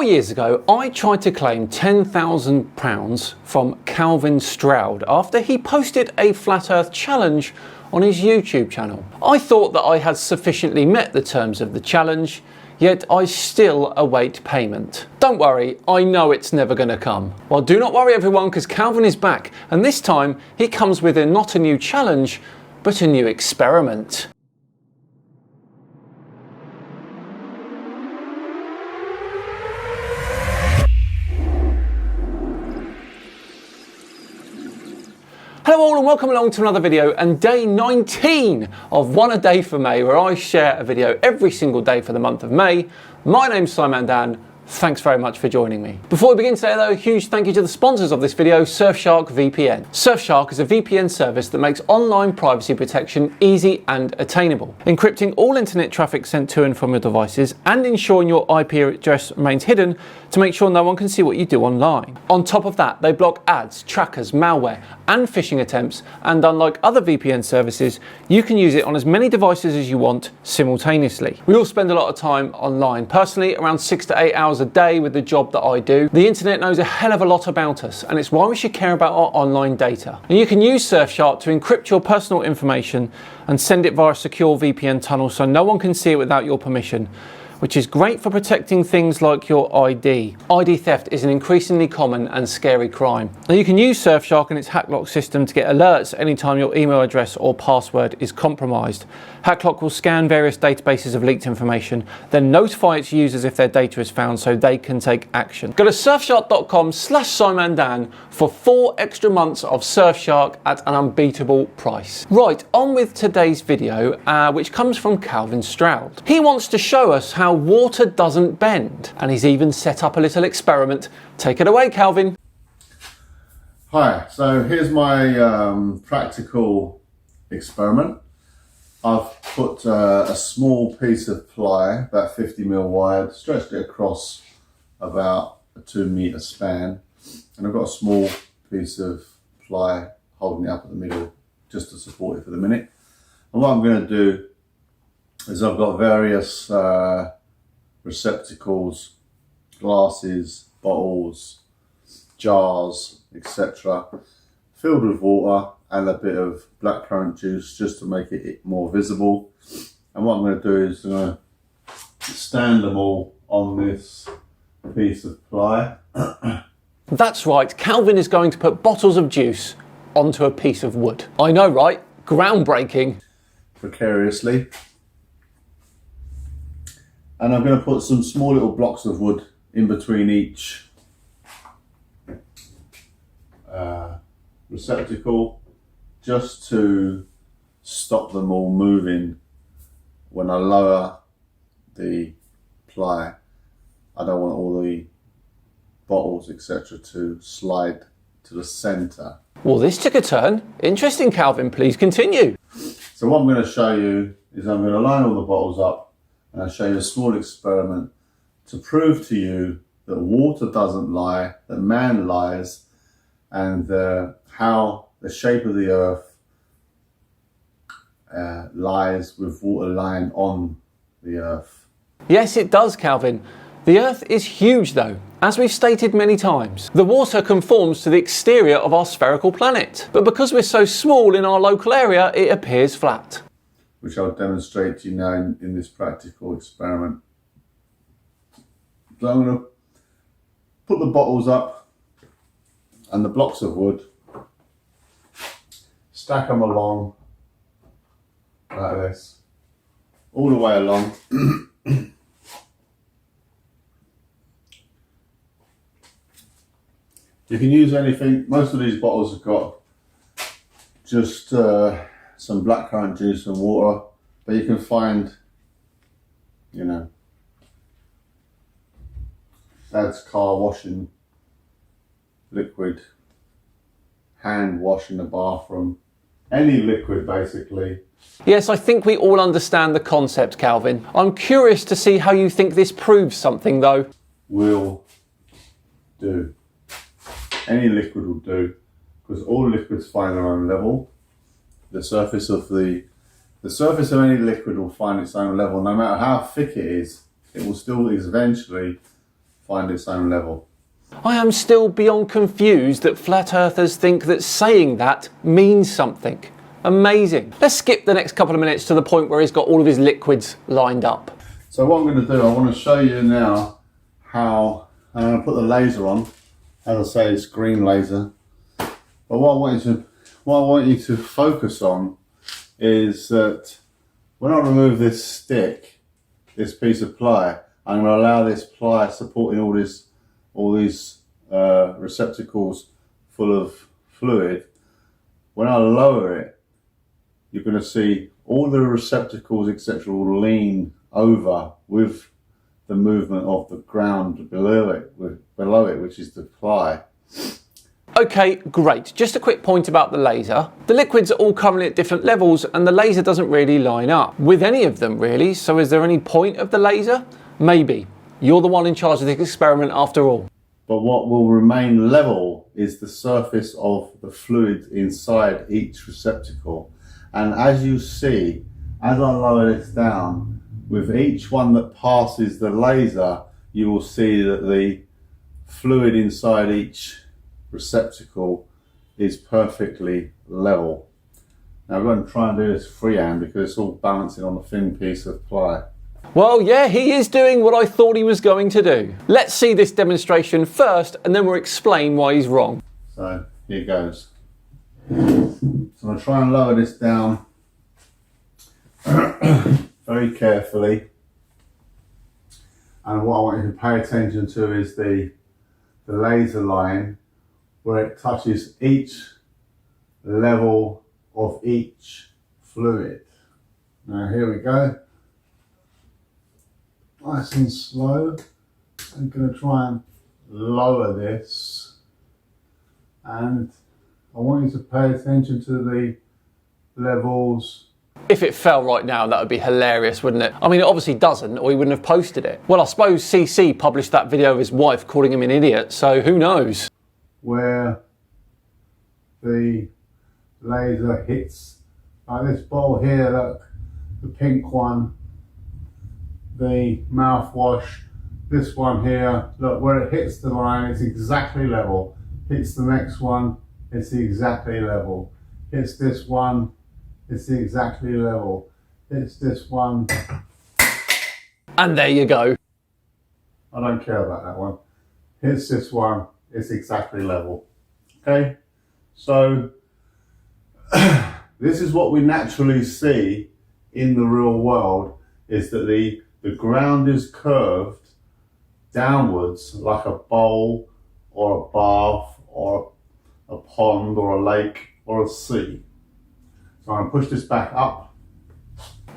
4 years ago, I tried to claim £10,000 from Calvin Stroud after he posted a flat earth challenge on his YouTube channel. I thought that I had sufficiently met the terms of the challenge, yet I still await payment. Don't worry, I know it's never going to come. Well, do not worry everyone, because Calvin is back, and this time he comes with not a new challenge, but a new experiment. Hello all and welcome along to another video and day 19 of One a Day for May, where I share a video every single day for the month of May. My name's Simon Dan. Thanks very much for joining me. Before we begin today though, a huge thank you to the sponsors of this video, Surfshark VPN. Surfshark is a VPN service that makes online privacy protection easy and attainable, encrypting all internet traffic sent to and from your devices and ensuring your IP address remains hidden to make sure no one can see what you do online. On top of that, they block ads, trackers, malware and phishing attempts, and unlike other VPN services, you can use it on as many devices as you want simultaneously. We all spend a lot of time online. Personally, around 6 to 8 hours a day with the job that I do. The internet knows a hell of a lot about us, and it's why we should care about our online data. And you can use Surfshark to encrypt your personal information and send it via a secure VPN tunnel so no one can see it without your permission, which is great for protecting things like your ID. ID theft is an increasingly common and scary crime. Now you can use Surfshark and its HackLock system to get alerts anytime your email address or password is compromised. HackLock will scan various databases of leaked information, then notify its users if their data is found so they can take action. Go to surfshark.com/SimonDan for 4 extra months of Surfshark at an unbeatable price. Right, on with today's video, which comes from Calvin Stroud. He wants to show us how water doesn't bend, and he's even set up a little experiment. Take it away, Calvin. Hi, so here's my practical experiment. I've put a small piece of ply, about 50mm wide, stretched it across about a 2 meter span, and I've got a small piece of ply holding it up at the middle just to support it for the minute. And what I'm going to do is I've got various receptacles, glasses, bottles, jars, etc. filled with water and a bit of blackcurrant juice just to make it more visible. And what I'm going to do is I'm going to stand them all on this piece of ply. That's right, Calvin is going to put bottles of juice onto a piece of wood. I know, right? Groundbreaking. Precariously. And I'm going to put some small little blocks of wood in between each receptacle, just to stop them all moving when I lower the ply. I don't want all the bottles, etc., to slide to the center. Well, this took a turn. Interesting, Calvin. Please continue. So what I'm going to show you is I'm going to line all the bottles up, and I'll show you a small experiment to prove to you that water doesn't lie, that man lies, and how the shape of the earth lies with water lying on the earth. Yes, it does, Calvin. The earth is huge though. As we've stated many times, the water conforms to the exterior of our spherical planet. But because we're so small in our local area, it appears flat. Which I'll demonstrate to you now in this practical experiment. So I'm going to put the bottles up and the blocks of wood, stack them along like this, all the way along. You can use anything. Most of these bottles have got just some blackcurrant juice and water, but you can find, you know, Dad's car washing liquid, hand wash in the bathroom, any liquid basically. Yes, I think we all understand the concept, Calvin. I'm curious to see how you think this proves something though. Will do. Any liquid will do, because all liquids find their own level. The surface of any liquid will find its own level. No matter how thick it is, it will still eventually find its own level. I am still beyond confused that flat earthers think that saying that means something. Amazing. Let's skip the next couple of minutes to the point where he's got all of his liquids lined up. So what I'm going to do, I want to show you now how I'm going to put the laser on. As I say, it's green laser. But what I want you to focus on is that when I remove this stick, this piece of ply, I'm going to allow this ply supporting all these receptacles full of fluid. When I lower it, you're going to see all the receptacles, etc., will lean over with the movement of the ground below it, which is the ply. Okay, great. Just a quick point about the laser. The liquids are all currently at different levels and the laser doesn't really line up with any of them really. So is there any point of the laser? Maybe. You're the one in charge of this experiment after all. But what will remain level is the surface of the fluid inside each receptacle. And as you see, as I lower this down, with each one that passes the laser, you will see that the fluid inside each receptacle is perfectly level. Now I'm going to try and do this freehand because it's all balancing on a thin piece of ply. Well, yeah, he is doing what I thought he was going to do. Let's see this demonstration first and then we'll explain why he's wrong. So here goes. So I'm going to try and lower this down very carefully. And what I want you to pay attention to is the laser line where it touches each level of each fluid. Now here we go. Nice and slow. I'm going to try and lower this, and I want you to pay attention to the levels. If it fell right now, that would be hilarious, wouldn't it? I mean, it obviously doesn't, or he wouldn't have posted it. Well, I suppose CC published that video of his wife calling him an idiot, so who knows? Where the laser hits, like this bowl here, look, the pink one, the mouthwash, this one here, look, where it hits the line, it's exactly level. Hits the next one, it's exactly level. Hits this one, it's exactly level. Hits this one. And there you go. I don't care about that one. Hits this one, it's exactly level. Okay, so this is what we naturally see in the real world, is that the ground is curved downwards like a bowl or a bath or a pond or a lake or a sea. So I'm going to push this back up.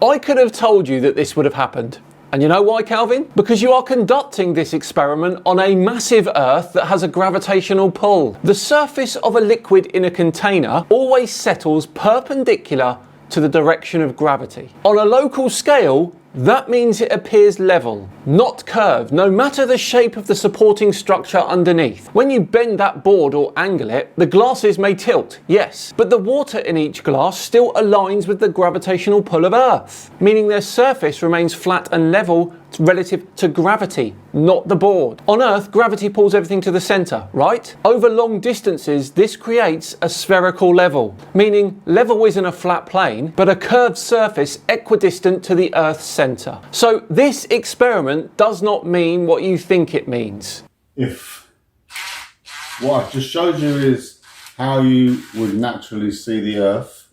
I could have told you that this would have happened. And you know why, Calvin? Because you are conducting this experiment on a massive Earth that has a gravitational pull. The surface of a liquid in a container always settles perpendicular to the direction of gravity. On a local scale, that means it appears level, not curved, no matter the shape of the supporting structure underneath. When you bend that board or angle it, the glasses may tilt, yes, but the water in each glass still aligns with the gravitational pull of Earth, meaning their surface remains flat and level relative to gravity, not the board. On Earth, gravity pulls everything to the centre, right? Over long distances, this creates a spherical level, meaning level isn't a flat plane, but a curved surface equidistant to the Earth's centre. So this experiment does not mean what you think it means. If what I've just showed you is how you would naturally see the Earth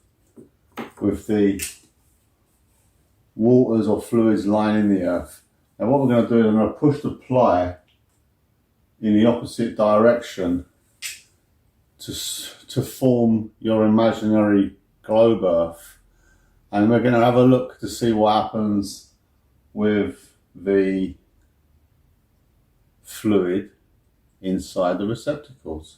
with the waters or fluids lining the Earth. Now what we're going to do is I'm going to push the ply in the opposite direction to form your imaginary globe Earth. And we're going to have a look to see what happens with the fluid inside the receptacles.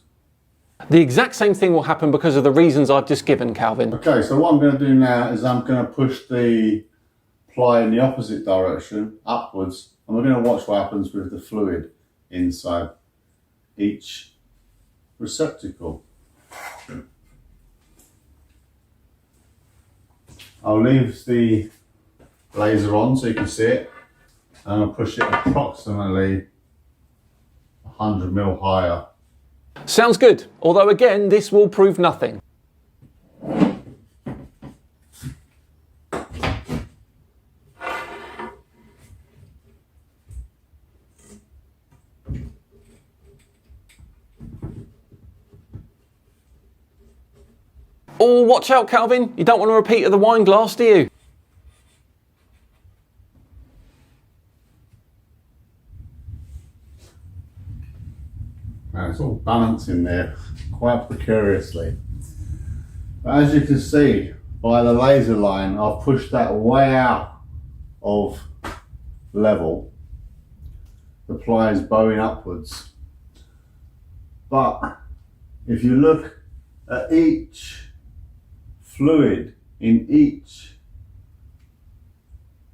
The exact same thing will happen because of the reasons I've just given, Calvin. Okay, so what I'm going to do now is I'm going to push the ply in the opposite direction, upwards, and we're going to watch what happens with the fluid inside each receptacle. I'll leave the laser on so you can see it, and I'll push it approximately 100 mil higher. Sounds good, although again, this will prove nothing. Oh, watch out, Calvin. You don't want a repeat of the wine glass, do you? Now it's all balancing there quite precariously. But as you can see by the laser line, I've pushed that way out of level. The ply is bowing upwards. But if you look at each fluid in each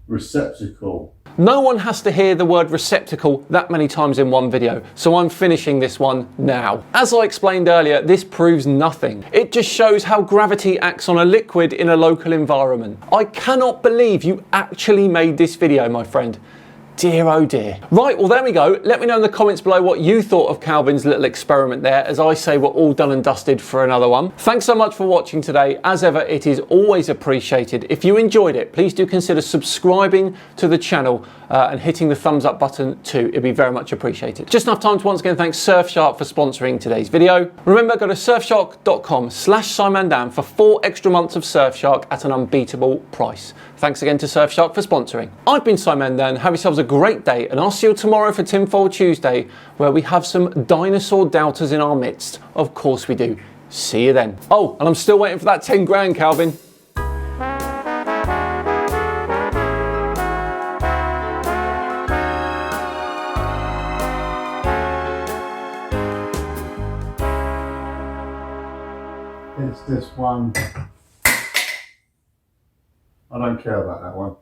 receptacle. No one has to hear the word receptacle that many times in one video, so I'm finishing this one now. As I explained earlier, this proves nothing. It just shows how gravity acts on a liquid in a local environment. I cannot believe you actually made this video, my friend. Dear oh dear. Right, well there we go. Let me know in the comments below what you thought of Calvin's little experiment there. As I say, we're all done and dusted for another one. Thanks so much for watching today. As ever, it is always appreciated. If you enjoyed it, please do consider subscribing to the channel and hitting the thumbs up button too. It'd be very much appreciated. Just enough time to once again thank Surfshark for sponsoring today's video. Remember, go to surfshark.com/SimonDan for 4 extra months of Surfshark at an unbeatable price. Thanks again to Surfshark for sponsoring. I've been Simon Dan. Have yourselves a great day, and I'll see you tomorrow for Tinfoil Tuesday, where we have some dinosaur doubters in our midst. Of course we do. See you then. Oh, and I'm still waiting for that 10 grand, Calvin. It's this one. I don't care about that one.